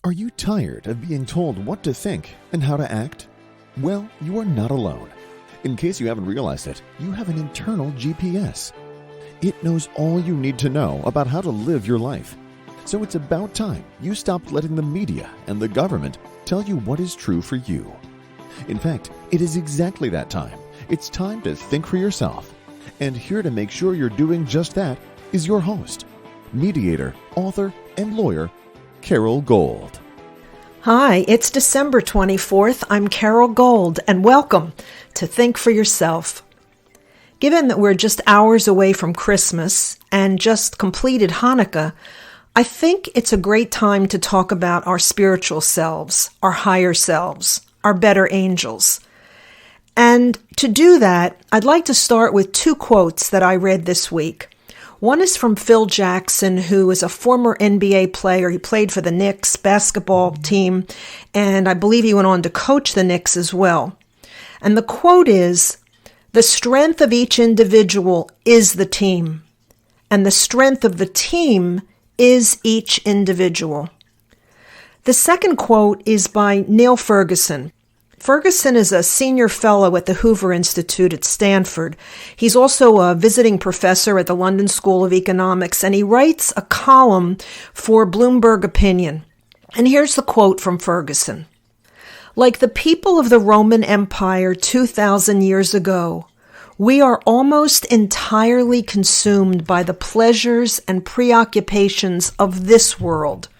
Are you tired of being told what to think and how to act? Well, you are not alone. In case you haven't realized it, you have an internal GPS. It knows all you need to know about how to live your life. So it's about time you stopped letting the media and the government tell you what is true for you. In fact, it is exactly that time. It's time to think for yourself. And here to make sure you're doing just that is your host, mediator, author, and lawyer, Carol Gold. Hi, it's December 24th. I'm Carol Gold, and welcome to Think for Yourself. Given that we're just hours away from Christmas and just completed Hanukkah, I think it's a great time to talk about our spiritual selves, our higher selves, our better angels. And to do that, I'd like to start with two quotes that I read this week. One is from Phil Jackson, who is a former NBA player. He played for the Knicks basketball team, and I believe he went on to coach the Knicks as well. And the quote is, "The strength of each individual is the team, and the strength of the team is each individual." The second quote is by Neil Ferguson. Ferguson is a senior fellow at the Hoover Institute at Stanford. He's also a visiting professor at the London School of Economics, and he writes a column for Bloomberg Opinion. And here's the quote from Ferguson. "Like the people of the Roman Empire 2,000 years ago, we are almost entirely consumed by the pleasures and preoccupations of this world.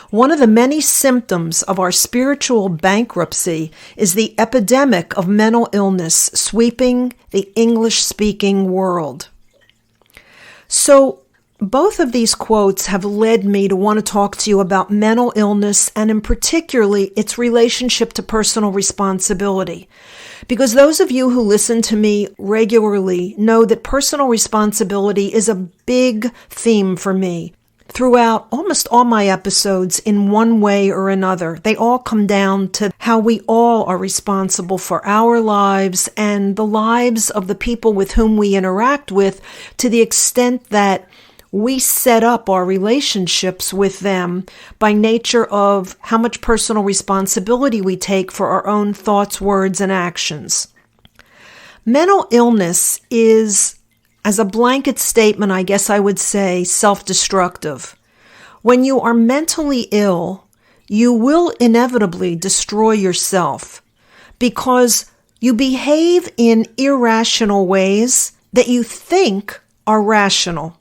One of the many symptoms of our spiritual bankruptcy is the epidemic of mental illness sweeping the English-speaking world." So both of these quotes have led me to want to talk to you about mental illness and in particularly its relationship to personal responsibility. Because those of you who listen to me regularly know that personal responsibility is a big theme for me. Throughout almost all my episodes, in one way or another, they all come down to how we all are responsible for our lives and the lives of the people with whom we interact with, to the extent that we set up our relationships with them by nature of how much personal responsibility we take for our own thoughts, words, and actions. Mental illness is, as a blanket statement, I guess I would say, self-destructive. When you are mentally ill, you will inevitably destroy yourself because you behave in irrational ways that you think are rational.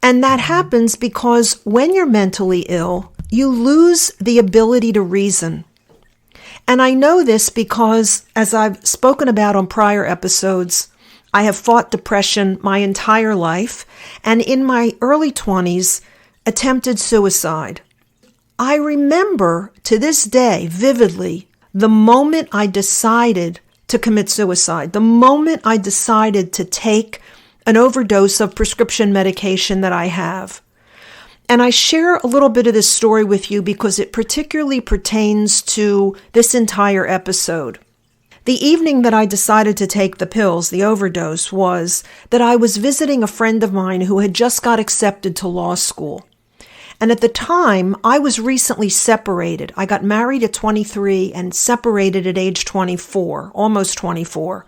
And that happens because when you're mentally ill, you lose the ability to reason. And I know this because, as I've spoken about on prior episodes, I have fought depression my entire life, and in my early 20s, attempted suicide. I remember to this day vividly the moment I decided to commit suicide, the moment I decided to take an overdose of prescription medication that I have. And I share a little bit of this story with you because it particularly pertains to this entire episode. The evening that I decided to take the pills, the overdose, was that I was visiting a friend of mine who had just got accepted to law school. And at the time, I was recently separated. I got married at 23 and separated at age 24, almost 24.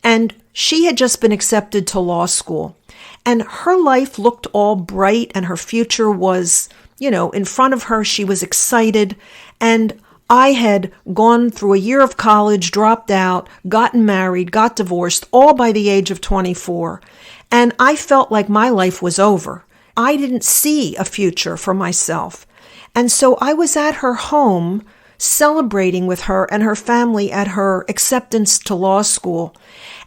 And she had just been accepted to law school. And her life looked all bright and her future was, in front of her. She was excited. And I had gone through a year of college, dropped out, gotten married, got divorced, all by the age of 24. And I felt like my life was over. I didn't see a future for myself. And so I was at her home celebrating with her and her family at her acceptance to law school.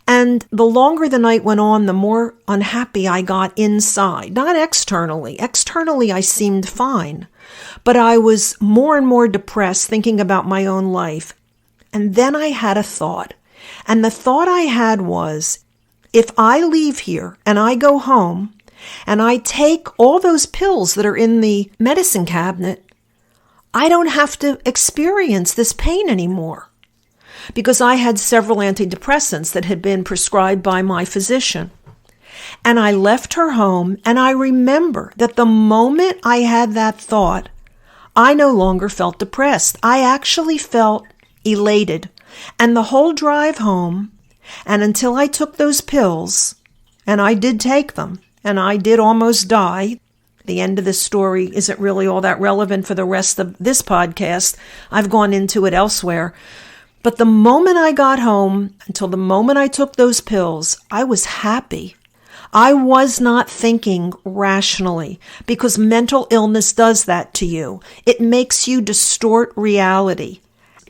And the longer the night went on, the more unhappy I got inside, not externally. Externally, I seemed fine. But I was more and more depressed thinking about my own life. And then I had a thought. And the thought I had was, if I leave here and I go home and I take all those pills that are in the medicine cabinet, I don't have to experience this pain anymore. Because I had several antidepressants that had been prescribed by my physician. And I left her home, and I remember that the moment I had that thought, I no longer felt depressed. I actually felt elated. And the whole drive home, and until I took those pills, and I did take them, and I did almost die. The end of this story isn't really all that relevant for the rest of this podcast. I've gone into it elsewhere. But the moment I got home, until the moment I took those pills, I was happy. I was not thinking rationally, because mental illness does that to you. It makes you distort reality.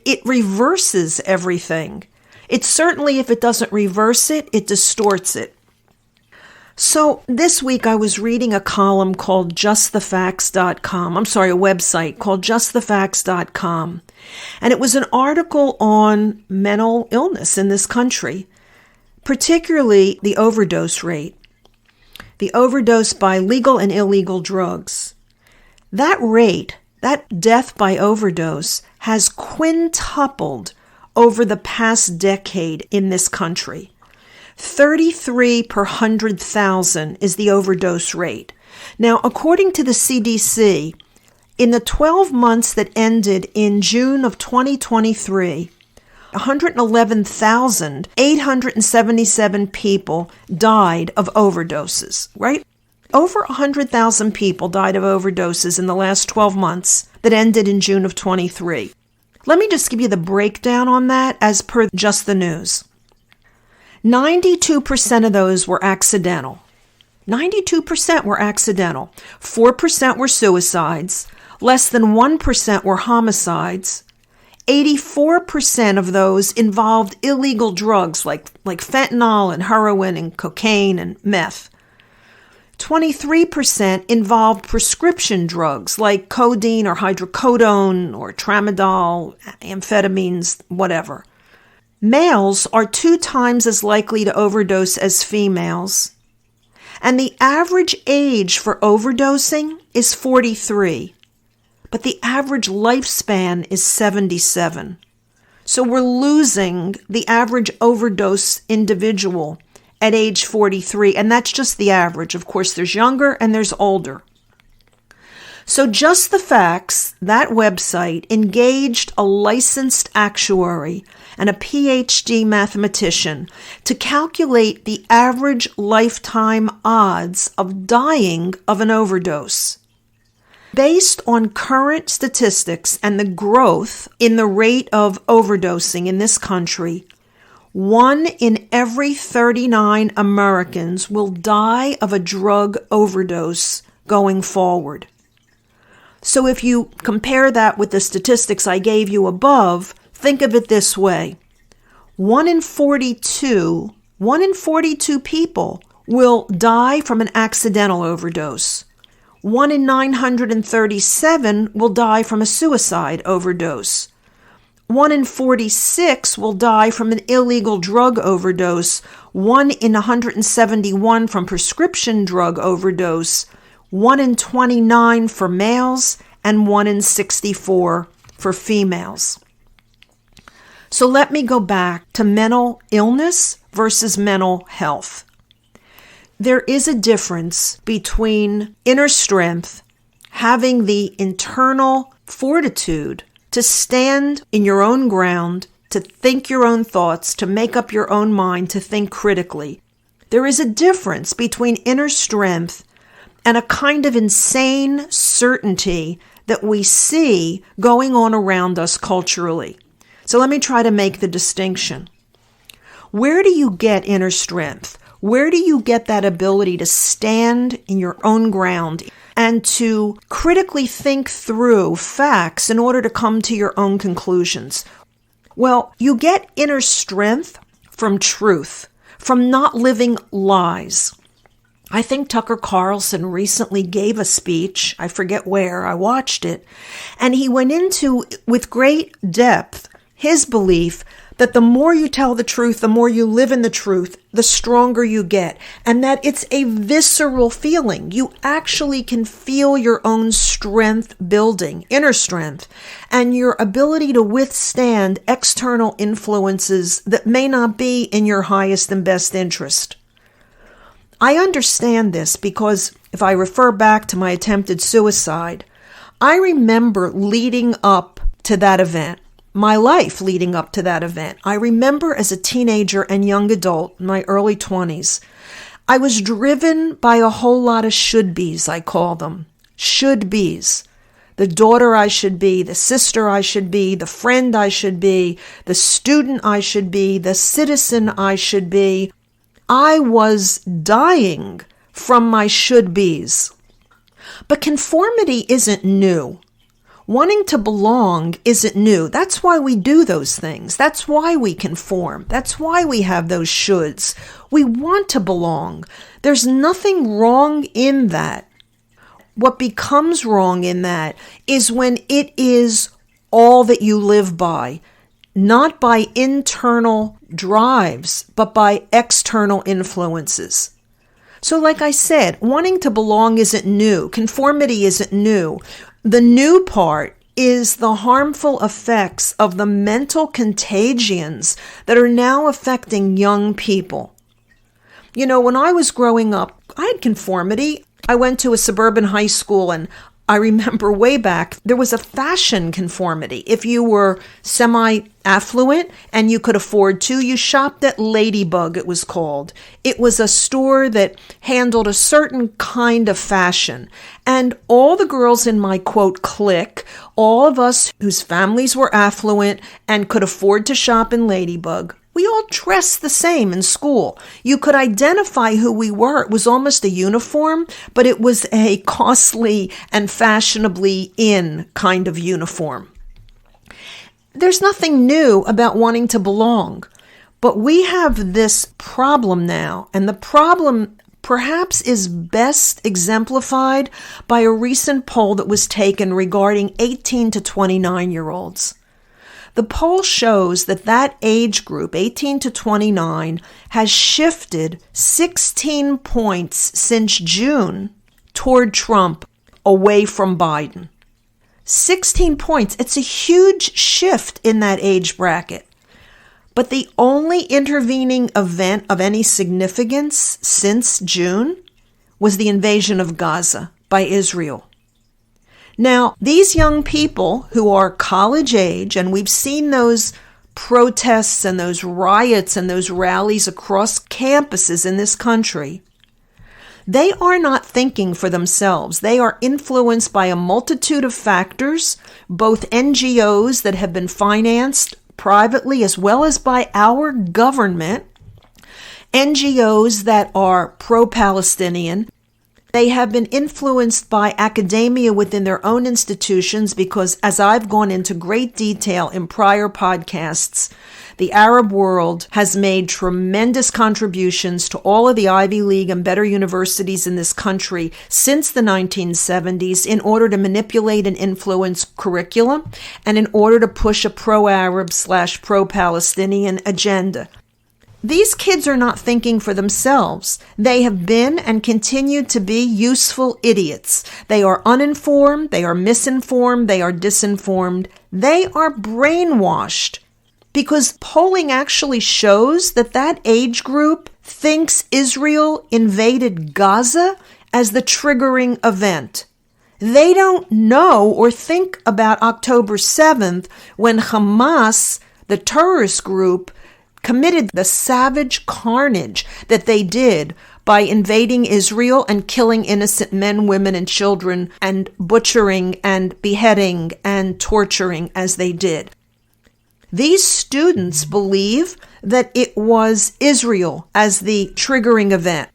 It reverses everything. It certainly, if it doesn't reverse it, it distorts it. So this week I was reading a column called justthefacts.com. A website called justthefacts.com. And it was an article on mental illness in this country, particularly the overdose rate. The overdose by legal and illegal drugs. That rate, that death by overdose, has quintupled over the past decade in this country. 33 per 100,000 is the overdose rate. Now, according to the CDC, in the 12 months that ended in June of 2023, 111,877 people died of overdoses, right? Over 100,000 people died of overdoses in the last 12 months that ended in June of 23. Let me just give you the breakdown on that as per Just the News. 92% of those were accidental. 92% were accidental. 4% were suicides. Less than 1% were homicides. 84% of those involved illegal drugs like fentanyl and heroin and cocaine and meth. 23% involved prescription drugs like codeine or hydrocodone or tramadol, amphetamines, whatever. Males are 2 times as likely to overdose as females. And the average age for overdosing is 43. But the average lifespan is 77. So we're losing the average overdose individual at age 43, and that's just the average. Of course, there's younger and there's older. So Just the Facts, that website, engaged a licensed actuary and a PhD mathematician to calculate the average lifetime odds of dying of an overdose. Based on current statistics and the growth in the rate of overdosing in this country, 1 in every 39 Americans will die of a drug overdose going forward. So if you compare that with the statistics I gave you above, think of it this way. 1 in 42 people will die from an accidental overdose. 1 in 937 will die from a suicide overdose. 1 in 46 will die from an illegal drug overdose. 1 in 171 from prescription drug overdose. 1 in 29 for males, and 1 in 64 for females. So let me go back to mental illness versus mental health. There is a difference between inner strength, having the internal fortitude to stand in your own ground, to think your own thoughts, to make up your own mind, to think critically. There is a difference between inner strength and a kind of insane certainty that we see going on around us culturally. So let me try to make the distinction. Where do you get inner strength? Where do you get that ability to stand in your own ground and to critically think through facts in order to come to your own conclusions? Well, you get inner strength from truth, from not living lies. I think Tucker Carlson recently gave a speech, I forget where, I watched it, and he went into, with great depth, his belief that the more you tell the truth, the more you live in the truth, the stronger you get, and that it's a visceral feeling. You actually can feel your own strength building, inner strength, and your ability to withstand external influences that may not be in your highest and best interest. I understand this because if I refer back to my attempted suicide, I remember leading up to that event, my life leading up to that event. I remember as a teenager and young adult, my early 20s, I was driven by a whole lot of should-bes, I call them. Should-bes. The daughter I should be, the sister I should be, the friend I should be, the student I should be, the citizen I should be. I was dying from my should-bes. But conformity isn't new. Wanting to belong isn't new. That's why we do those things. That's why we conform. That's why we have those shoulds. We want to belong. There's nothing wrong in that. What becomes wrong in that is when it is all that you live by, not by internal drives, but by external influences. So like I said, wanting to belong isn't new. Conformity isn't new. The new part is the harmful effects of the mental contagions that are now affecting young people. You know, when I was growing up, I had conformity. I went to a suburban high school, and I remember way back, there was a fashion conformity. If you were semi-affluent and you could afford to, you shopped at Ladybug, it was called. It was a store that handled a certain kind of fashion. And all the girls in my, quote, clique, all of us whose families were affluent and could afford to shop in Ladybug, we all dressed the same in school. You could identify who we were. It was almost a uniform, but it was a costly and fashionably in kind of uniform. There's nothing new about wanting to belong, but we have this problem now, and the problem perhaps is best exemplified by a recent poll that was taken regarding 18 to 29-year-olds. The poll shows that age group, 18 to 29, has shifted 16 points since June toward Trump, away from Biden. 16 points. It's a huge shift in that age bracket. But the only intervening event of any significance since June was the invasion of Gaza by Israel. Now, these young people who are college age, and we've seen those protests and those riots and those rallies across campuses in this country, they are not thinking for themselves. They are influenced by a multitude of factors, both NGOs that have been financed privately as well as by our government, NGOs that are pro-Palestinian. They have been influenced by academia within their own institutions because, as I've gone into great detail in prior podcasts, the Arab world has made tremendous contributions to all of the Ivy League and better universities in this country since the 1970s in order to manipulate and influence curriculum and in order to push a pro-Arab / pro-Palestinian agenda. These kids are not thinking for themselves. They have been and continue to be useful idiots. They are uninformed, they are misinformed, they are disinformed. They are brainwashed because polling actually shows that age group thinks Israel invaded Gaza as the triggering event. They don't know or think about October 7th when Hamas, the terrorist group, committed the savage carnage that they did by invading Israel and killing innocent men, women, and children and butchering and beheading and torturing as they did. These students believe that it was Israel as the triggering event.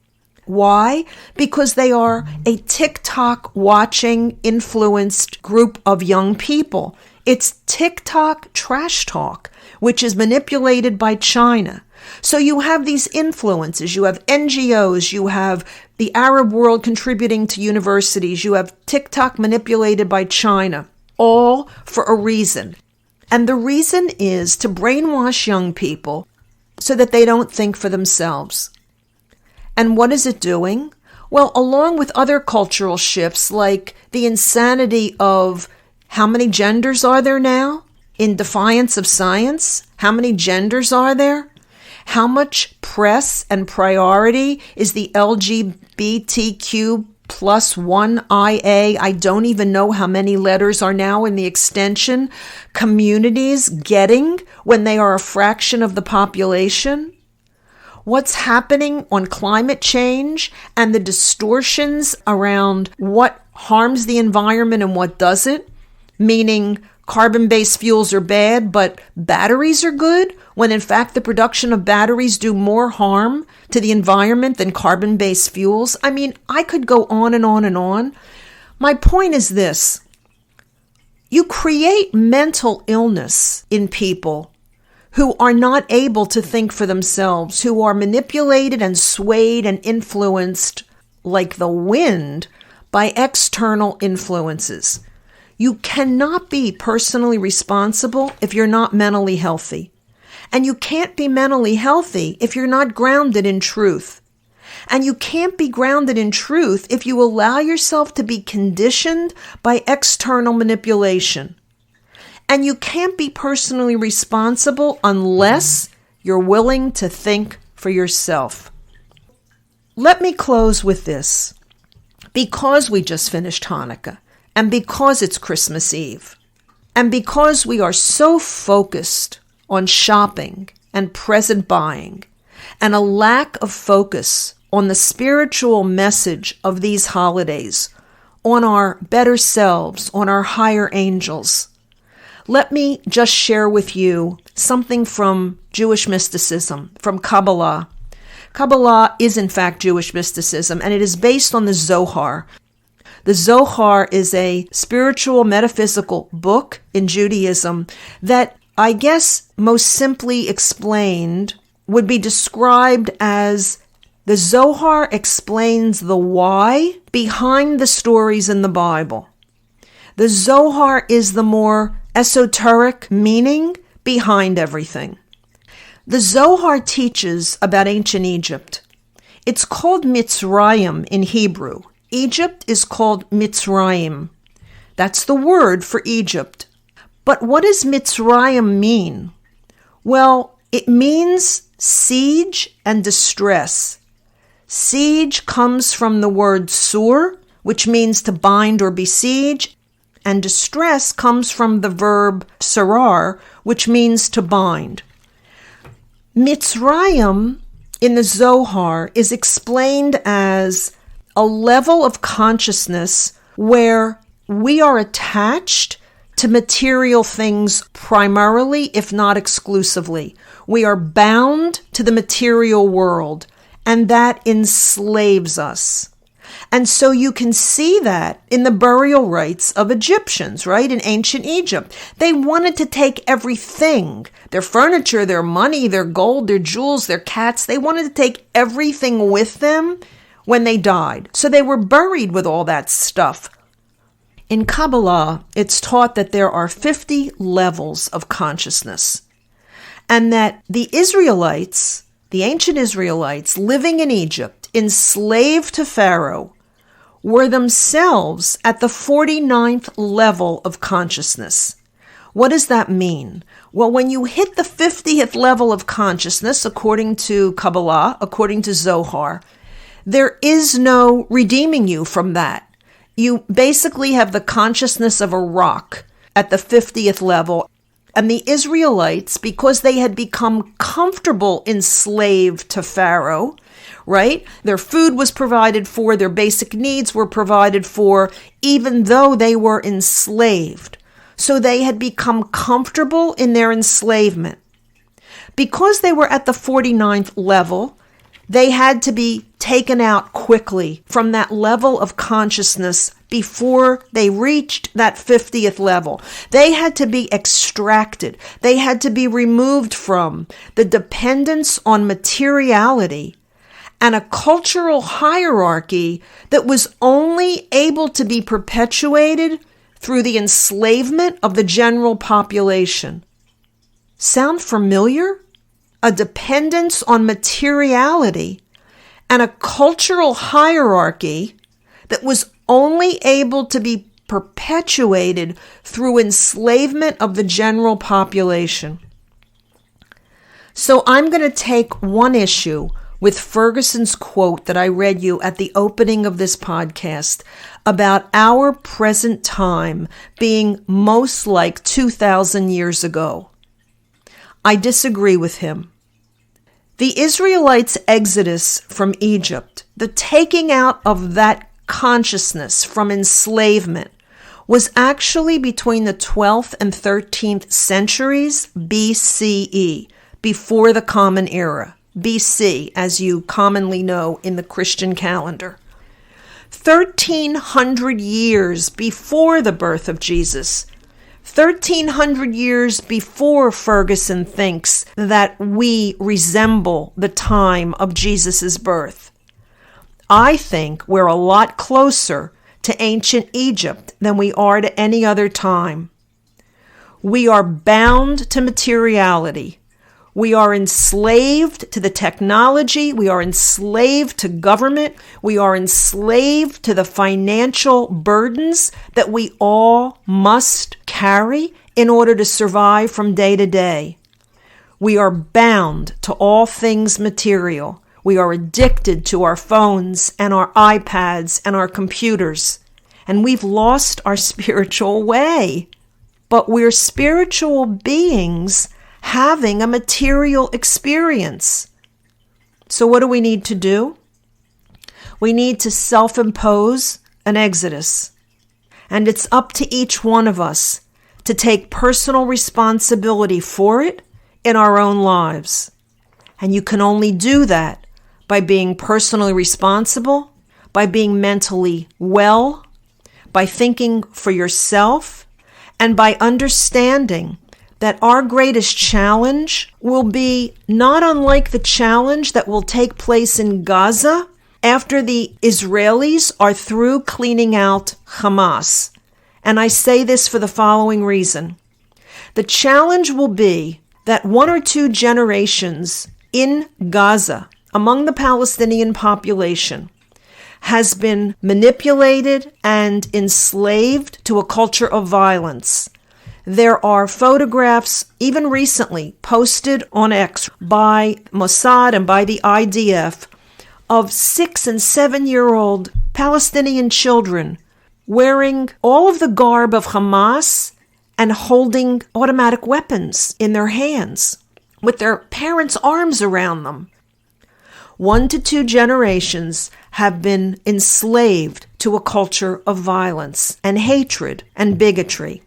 Why? Because they are a TikTok watching influenced group of young people. It's TikTok trash talk, which is manipulated by China. So you have these influences, you have NGOs, you have the Arab world contributing to universities, you have TikTok manipulated by China, all for a reason. And the reason is to brainwash young people so that they don't think for themselves. And what is it doing? Well, along with other cultural shifts like the insanity of how many genders are there now? In defiance of science, how many genders are there? How much press and priority is the LGBTQ plus one IA, I don't even know how many letters are now in the extension, communities getting when they are a fraction of the population? What's happening on climate change and the distortions around what harms the environment and what doesn't, meaning carbon-based fuels are bad, but batteries are good, when in fact the production of batteries do more harm to the environment than carbon-based fuels. I mean, I could go on and on and on. My point is this. You create mental illness in people who are not able to think for themselves, who are manipulated and swayed and influenced like the wind by external influences. You cannot be personally responsible if you're not mentally healthy. And you can't be mentally healthy if you're not grounded in truth. And you can't be grounded in truth if you allow yourself to be conditioned by external manipulation. And you can't be personally responsible unless you're willing to think for yourself. Let me close with this. Because we just finished Hanukkah, and because it's Christmas Eve, and because we are so focused on shopping and present buying, and a lack of focus on the spiritual message of these holidays, on our better selves, on our higher angels, let me just share with you something from Jewish mysticism, from Kabbalah. Kabbalah is in fact Jewish mysticism, and it is based on the Zohar. The Zohar is a spiritual metaphysical book in Judaism that I guess most simply explained would be described as the Zohar explains the why behind the stories in the Bible. The Zohar is the more esoteric meaning behind everything. The Zohar teaches about ancient Egypt. It's called Mitzrayim in Hebrew. Egypt is called Mitzrayim. That's the word for Egypt. But what does Mitzrayim mean? Well, it means siege and distress. Siege comes from the word sur, which means to bind or besiege, and distress comes from the verb sarar, which means to bind. Mitzrayim in the Zohar is explained as a level of consciousness where we are attached to material things primarily, if not exclusively. We are bound to the material world, and that enslaves us. And so you can see that in the burial rites of Egyptians, right? In ancient Egypt. They wanted to take everything, their furniture, their money, their gold, their jewels, their cats. They wanted to take everything with them when they died. So they were buried with all that stuff. In Kabbalah, it's taught that there are 50 levels of consciousness, and that the Israelites, the ancient Israelites living in Egypt, enslaved to Pharaoh, were themselves at the 49th level of consciousness. What does that mean? Well, when you hit the 50th level of consciousness, according to Kabbalah, according to Zohar, there is no redeeming you from that. You basically have the consciousness of a rock at the 50th level. And the Israelites, because they had become comfortable enslaved to Pharaoh, right? Their food was provided for, their basic needs were provided for, even though they were enslaved. So they had become comfortable in their enslavement. Because they were at the 49th level, they had to be taken out quickly from that level of consciousness before they reached that 50th level. They had to be extracted. They had to be removed from the dependence on materiality and a cultural hierarchy that was only able to be perpetuated through the enslavement of the general population. Sound familiar? A dependence on materiality and a cultural hierarchy that was only able to be perpetuated through enslavement of the general population. So I'm going to take one issue, with Ferguson's quote that I read you at the opening of this podcast about our present time being most like 2,000 years ago. I disagree with him. The Israelites' exodus from Egypt, the taking out of that consciousness from enslavement, was actually between the 12th and 13th centuries BCE, before the Common Era. BC, as you commonly know in the Christian calendar. 1,300 years before the birth of Jesus. 1,300 years before Ferguson thinks that we resemble the time of Jesus' birth. I think we're a lot closer to ancient Egypt than we are to any other time. We are bound to materiality. We are enslaved to the technology. We are enslaved to government. We are enslaved to the financial burdens that we all must carry in order to survive from day to day. We are bound to all things material. We are addicted to our phones and our iPads and our computers. And we've lost our spiritual way. But we're spiritual beings having a material experience. So what do we need to do? We need to self-impose an exodus. And it's up to each one of us to take personal responsibility for it in our own lives. And you can only do that by being personally responsible, by being mentally well, by thinking for yourself, and by understanding that our greatest challenge will be not unlike the challenge that will take place in Gaza after the Israelis are through cleaning out Hamas. And I say this for the following reason. The challenge will be that 1 or 2 generations in Gaza, among the Palestinian population, has been manipulated and enslaved to a culture of violence. There are photographs, even recently, posted on X by Mossad and by the IDF of 6- and 7-year-old Palestinian children wearing all of the garb of Hamas and holding automatic weapons in their hands with their parents' arms around them. 1 to 2 generations have been enslaved to a culture of violence and hatred and bigotry.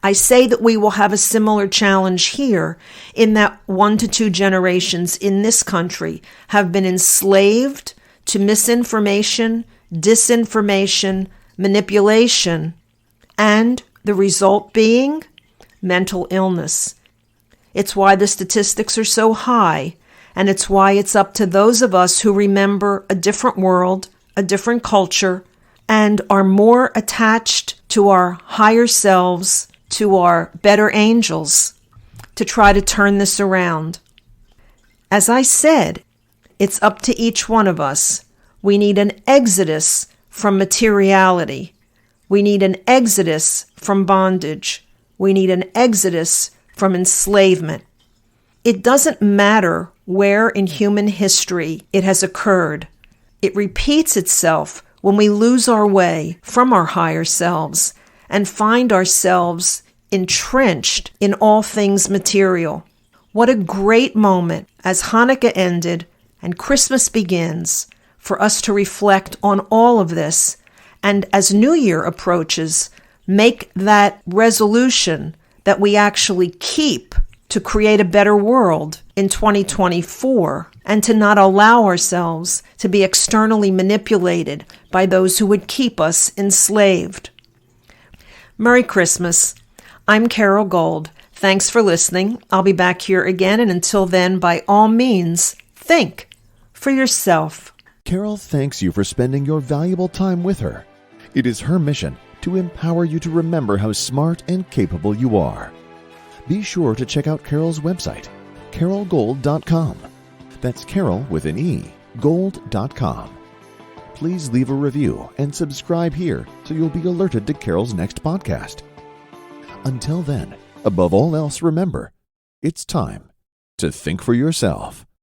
I say that we will have a similar challenge here in that 1 to 2 generations in this country have been enslaved to misinformation, disinformation, manipulation, and the result being mental illness. It's why the statistics are so high, and it's why it's up to those of us who remember a different world, a different culture, and are more attached to our higher selves, to our better angels, to try to turn this around. As I said, it's up to each one of us. We need an exodus from materiality. We need an exodus from bondage. We need an exodus from enslavement. It doesn't matter where in human history it has occurred. It repeats itself when we lose our way from our higher selves and find ourselves entrenched in all things material. What a great moment as Hanukkah ended and Christmas begins for us to reflect on all of this, and as New Year approaches, make that resolution that we actually keep to create a better world in 2024 and to not allow ourselves to be externally manipulated by those who would keep us enslaved. Merry Christmas. I'm Carol Gold. Thanks for listening. I'll be back here again, and until then, by all means, think for yourself. Carol thanks you for spending your valuable time with her. It is her mission to empower you to remember how smart and capable you are. Be sure to check out Carol's website, carolgold.com. That's Carol with an E, gold.com. Please leave a review and subscribe here so you'll be alerted to Carol's next podcast. Until then, above all else, remember, it's time to think for yourself.